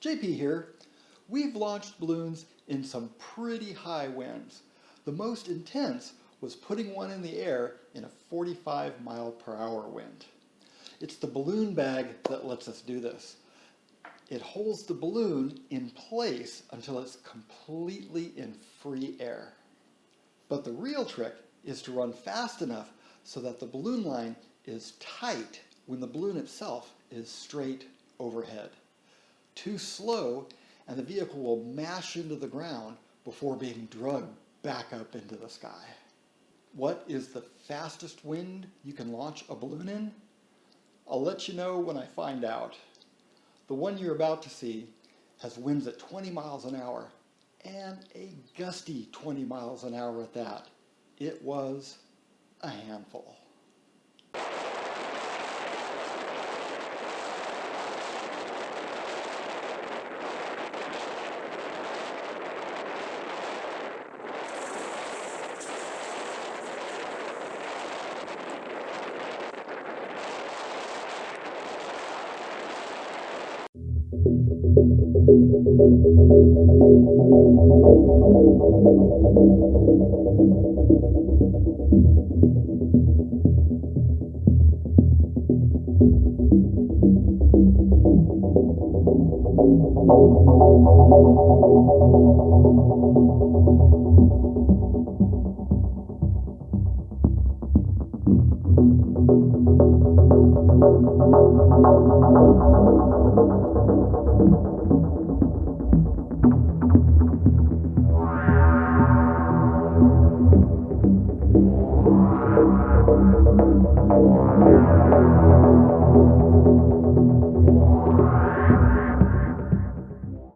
JP here. We've launched balloons in some pretty high winds. The most intense was putting one in the air in a 45-mile-per-hour wind. It's the balloon bag that lets us do this. It holds the balloon in place until it's completely in free air. But the real trick is to run fast enough so that the balloon line is tight when the balloon itself is straight overhead. Too slow and the vehicle will mash into the ground before being drugged back up into the sky. What is the fastest wind you can launch a balloon in? I'll let you know when I find out. The one you're about to see has winds at 20 miles an hour and a gusty 20 miles an hour at that. It was a handful.